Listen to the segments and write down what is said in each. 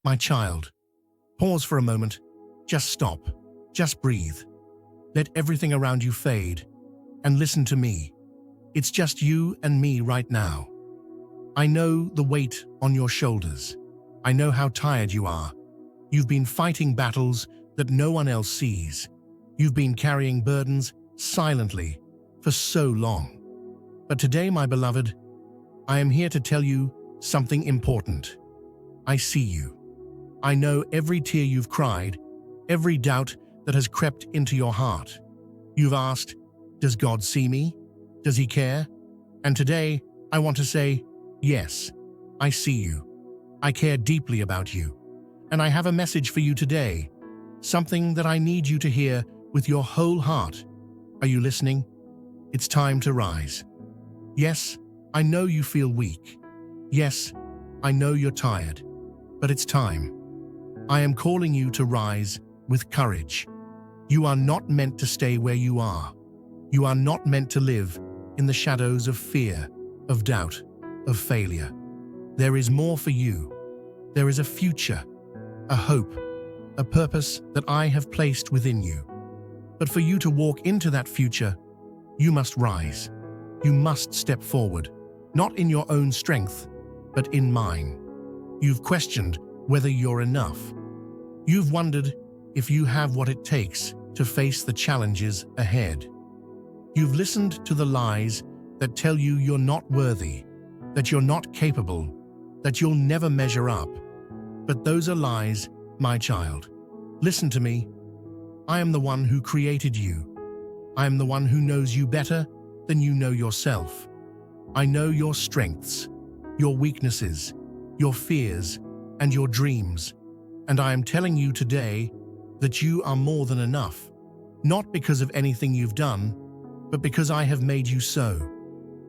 My child, pause for a moment. Just stop. Just breathe. Let everything around you fade. And listen to me. It's just you and me right now. I know the weight on your shoulders. I know how tired you are. You've been fighting battles that no one else sees. You've been carrying burdens silently for so long. But today, my beloved, I am here to tell you something important. I see you. I know every tear you've cried, every doubt that has crept into your heart. You've asked, does God see me? Does He care? And today, I want to say, yes, I see you. I care deeply about you. And I have a message for you today, something that I need you to hear with your whole heart. Are you listening? It's time to rise. Yes, I know you feel weak. Yes, I know you're tired. But it's time. I am calling you to rise with courage. You are not meant to stay where you are. You are not meant to live in the shadows of fear, of doubt, of failure. There is more for you. There is a future, a hope, a purpose that I have placed within you. But for you to walk into that future, you must rise. You must step forward, not in your own strength, but in mine. You've questioned whether you're enough. You've wondered if you have what it takes to face the challenges ahead. You've listened to the lies that tell you you're not worthy, that you're not capable, that you'll never measure up. But those are lies, my child. Listen to me. I am the one who created you. I am the one who knows you better than you know yourself. I know your strengths, your weaknesses, your fears, and your dreams. And I am telling you today that you are more than enough, not because of anything you've done, but because I have made you so.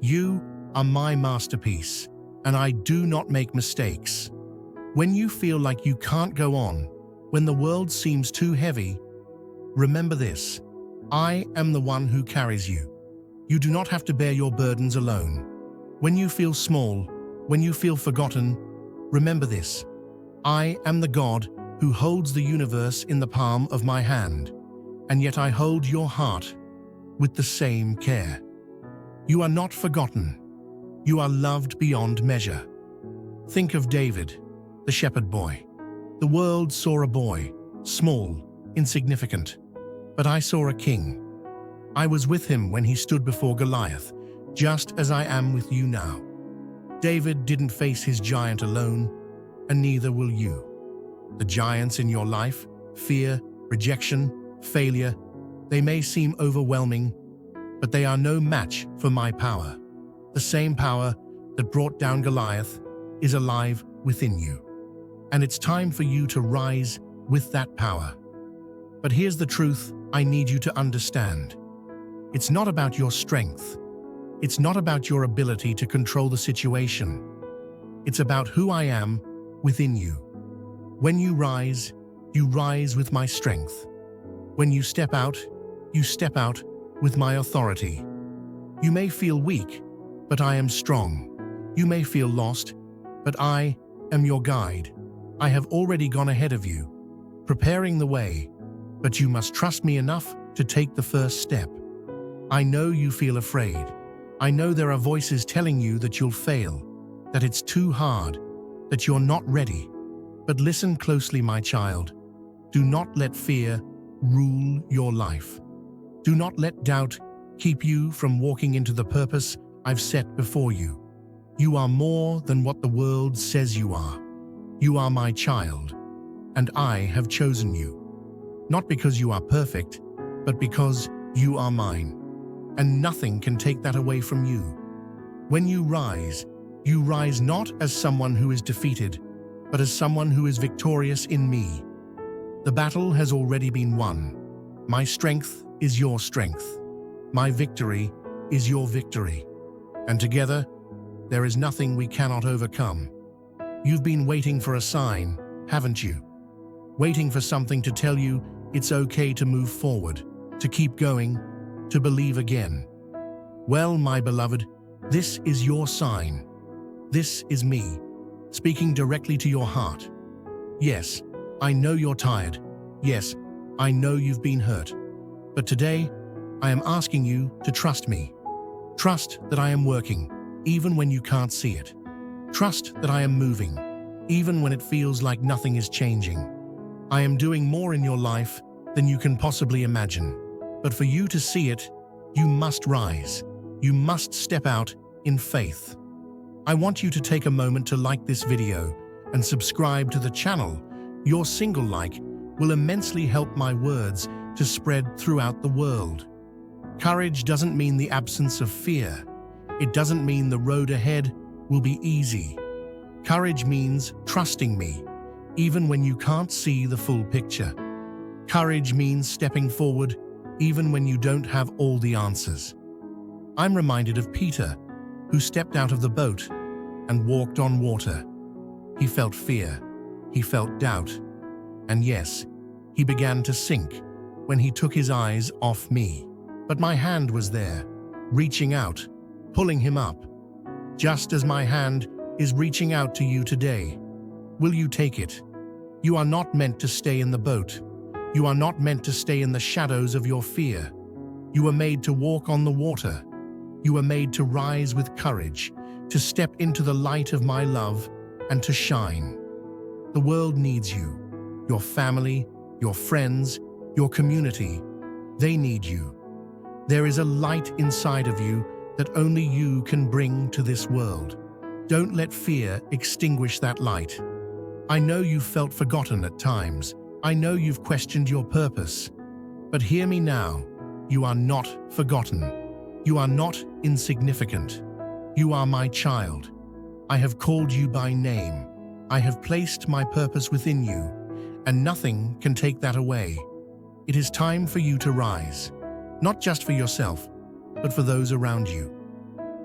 You are my masterpiece, and I do not make mistakes. When you feel like you can't go on, when the world seems too heavy, remember this: I am the one who carries you. You do not have to bear your burdens alone. When you feel small, when you feel forgotten, remember this: I am the God who holds the universe in the palm of my hand, and yet I hold your heart with the same care. You are not forgotten. You are loved beyond measure. Think of David, the shepherd boy. The world saw a boy, small, insignificant, but I saw a king. I was with him when he stood before Goliath, just as I am with you now. David didn't face his giant alone, and neither will you. The giants in your life, fear, rejection, failure, they may seem overwhelming, but they are no match for my power. The same power that brought down Goliath is alive within you. And it's time for you to rise with that power. But here's the truth I need you to understand. It's not about your strength. It's not about your ability to control the situation. It's about who I am within you. When you rise with my strength. When you step out with my authority. You may feel weak, but I am strong. You may feel lost, but I am your guide. I have already gone ahead of you, preparing the way, but you must trust me enough to take the first step. I know you feel afraid. I know there are voices telling you that you'll fail, that it's too hard, that you're not ready. But listen closely, my child. Do not let fear rule your life. Do not let doubt keep you from walking into the purpose I've set before you. You are more than what the world says you are. You are my child, and I have chosen you. Not because you are perfect, but because you are mine, and nothing can take that away from you. When you rise not as someone who is defeated, but as someone who is victorious in me. The battle has already been won. My strength is your strength. My victory is your victory. And together, there is nothing we cannot overcome. You've been waiting for a sign, haven't you? Waiting for something to tell you it's okay to move forward, to keep going, to believe again. Well, my beloved, this is your sign. This is me, speaking directly to your heart. Yes, I know you're tired. Yes, I know you've been hurt. But today, I am asking you to trust me. Trust that I am working, even when you can't see it. Trust that I am moving, even when it feels like nothing is changing. I am doing more in your life than you can possibly imagine. But for you to see it, you must rise. You must step out in faith. I want you to take a moment to like this video and subscribe to the channel. Your single like will immensely help my words to spread throughout the world. Courage doesn't mean the absence of fear. It doesn't mean the road ahead will be easy. Courage means trusting me, even when you can't see the full picture. Courage means stepping forward, even when you don't have all the answers. I'm reminded of Peter, who stepped out of the boat and walked on water. He felt fear, he felt doubt, and yes, he began to sink when he took his eyes off me. But my hand was there, reaching out, pulling him up, just as my hand is reaching out to you today. Will you take it? You are not meant to stay in the boat. You are not meant to stay in the shadows of your fear. You were made to walk on the water. You were made to rise with courage, to step into the light of my love and to shine. The world needs you, your family, your friends, your community. They need you. There is a light inside of you that only you can bring to this world. Don't let fear extinguish that light. I know you've felt forgotten at times. I know you've questioned your purpose. But hear me now. You are not forgotten. You are not insignificant. You are my child. I have called you by name. I have placed my purpose within you, and nothing can take that away. It is time for you to rise, not just for yourself, but for those around you.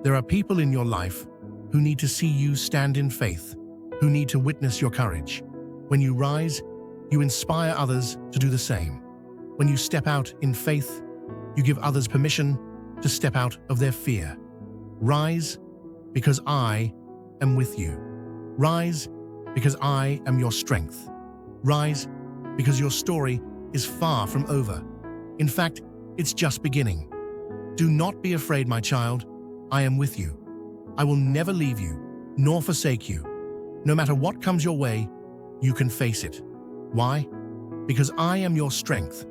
There are people in your life who need to see you stand in faith, who need to witness your courage. When you rise, you inspire others to do the same. When you step out in faith, you give others permission to step out of their fear. Rise because I am with you. Rise because I am your strength. Rise because your story is far from over. In fact, it's just beginning. Do not be afraid, my child. I am with you. I will never leave you, nor forsake you. No matter what comes your way, you can face it. Why? Because I am your strength.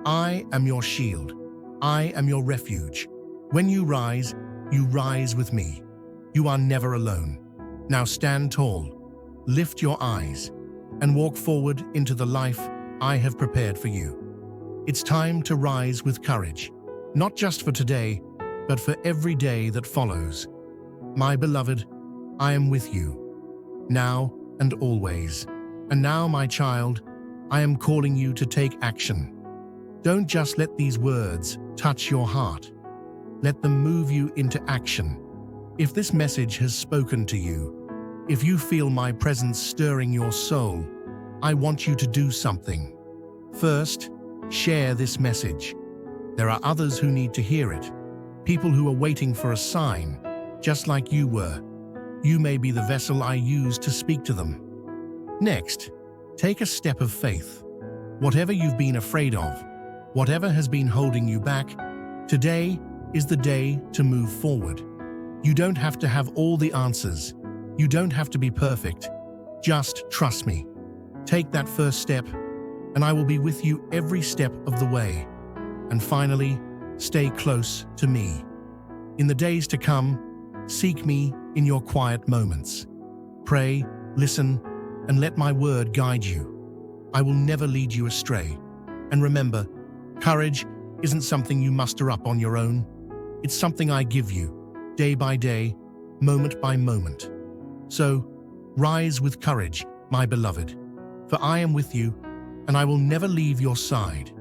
I am your shield. I am your refuge. When you rise with me. You are never alone. Now stand tall, lift your eyes, and walk forward into the life I have prepared for you. It's time to rise with courage, not just for today, but for every day that follows. My beloved, I am with you, now and always. And now, my child, I am calling you to take action. Don't just let these words touch your heart. Let them move you into action. If this message has spoken to you, if you feel my presence stirring your soul, I want you to do something. First, share this message. There are others who need to hear it, people who are waiting for a sign, just like you were. You may be the vessel I use to speak to them. Next, take a step of faith. Whatever you've been afraid of, whatever has been holding you back, today is the day to move forward. You don't have to have all the answers. You don't have to be perfect. Just trust me. Take that first step, and I will be with you every step of the way. And finally, stay close to me. In the days to come, seek me in your quiet moments. Pray, listen, and let my word guide you. I will never lead you astray. And remember, courage isn't something you muster up on your own. It's something I give you, day by day, moment by moment. So, rise with courage, my beloved, for I am with you, and I will never leave your side.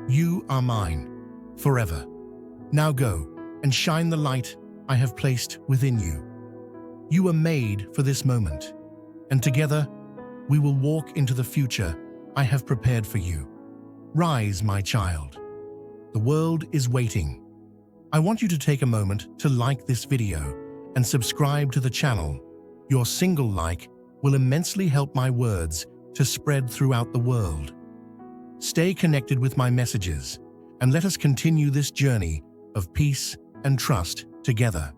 You are mine, forever. Now go and shine the light I have placed within you. You were made for this moment, and together, we will walk into the future I have prepared for you. Rise, my child. The world is waiting. I want you to take a moment to like this video and subscribe to the channel. Your single like will immensely help my words to spread throughout the world. Stay connected with my messages, and let us continue this journey of peace and trust together.